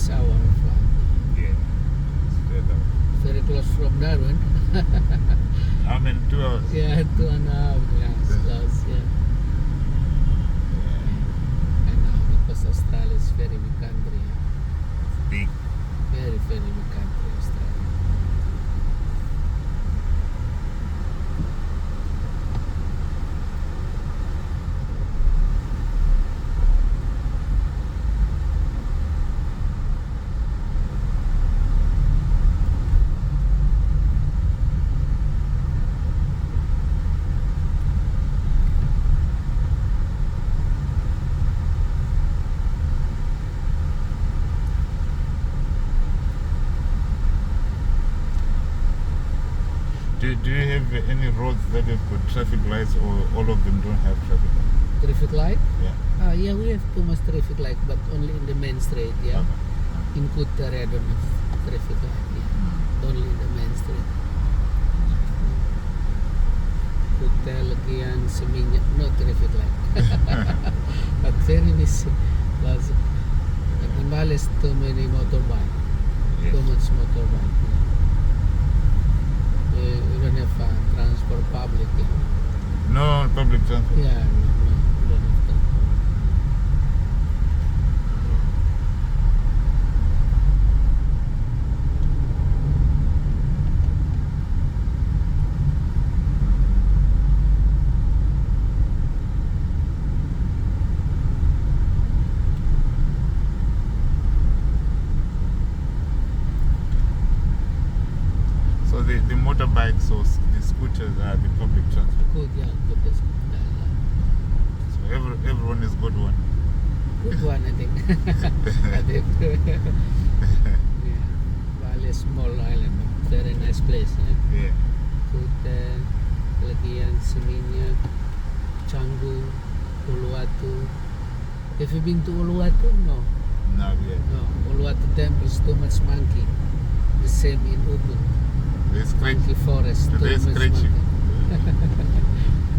is our flat. Yeah. It's further. Very close from Darwin. How many? 2 hours? Yeah, 2.5 hours close, yeah. And now because Australia is very big country. It's big. Very, very big country, Australia. Do you have any roads that have got traffic lights, or all of them don't have traffic lights? Traffic light? Yeah. Yeah, we have too much traffic light, but only in the main street, yeah. Okay. In Kuta area, I don't have traffic light, yeah. Only in the main street. Kuta, Lagian, Seminyak, no traffic light. But very busy. Lots of, but in Bali is too many motorbike. Yes. Too much motorbike. Yeah. We don't have transport public. Yeah. No public transport? Yeah, no, we don't have that. So the motorbikes or the scooters are the public transport? Good, yeah, good. That's good. So everyone has got one? Good one, I think. I think. Yeah. Bali is small island, but very nice place. Yeah. Yeah. Kuta, Lagian, Seminyak, Canggu, Uluwatu. Have you been to Uluwatu? No. No, yeah. No. Uluwatu temple is too much monkey. The same in Ubud. They scratch. Monkey forest. Too They much scratch you. monkey.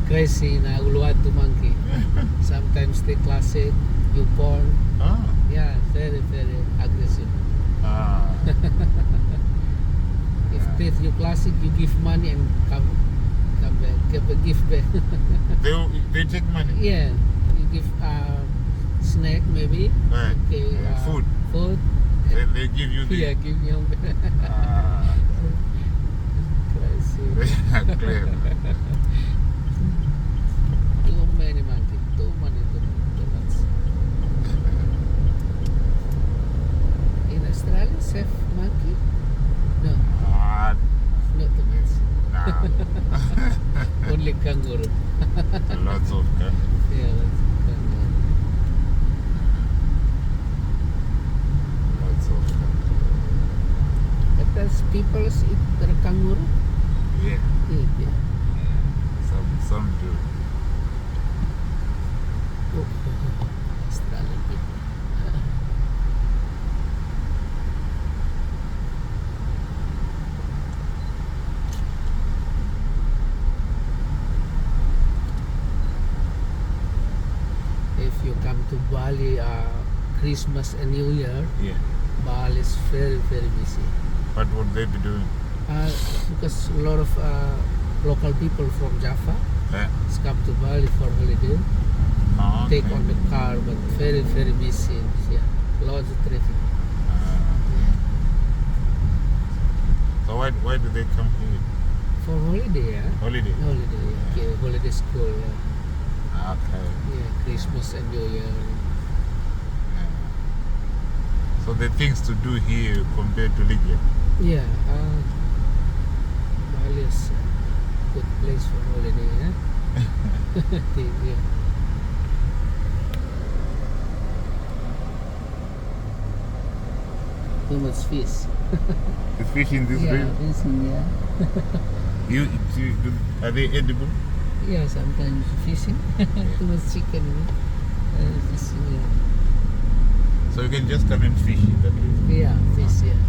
Crazy na Uluwatu monkey. Sometimes they classic, you porn. Ah. Yeah, very, very aggressive. Ah. If you classic, you give money and come back, give back. They take money? Yeah, you give snack maybe. Right. Okay, Food. Food. They give you the... Yeah, give you. Ah. Crazy. Clever. Too many monkey. Too much. In Australia, safe monkey? No, Ah, not too much. nah. Only kangaroo. Lots of kangaroo. Yeah, that's kangaroo. Lots of kangaroo. But does people eat the kangaroo? Yeah. Eat, yeah. Some do. Oh, Australian people. If you come to Bali, Christmas and New Year, Yeah. Bali is very, very busy. What would they be doing? Because a lot of local people from Java Yeah. come to Bali for holiday. Ah, Take okay. on the car, but very, very busy. Yeah, lots of traffic. So why do they come here? For holiday, yeah. Holiday? Holiday, yeah. Okay, holiday school, yeah. Okay. Yeah, Christmas and New Year. Yeah. So the things to do here compared to Libya? Yeah, Bali is a good place for holiday, yeah. Yeah. Too much fish. The fish in this Yeah, river? fishing, yeah. Are they edible? Yeah, sometimes fishing. Too much chicken, you know. Fishing, yeah. So you can just come and fish in that river? Yeah, fish, yeah.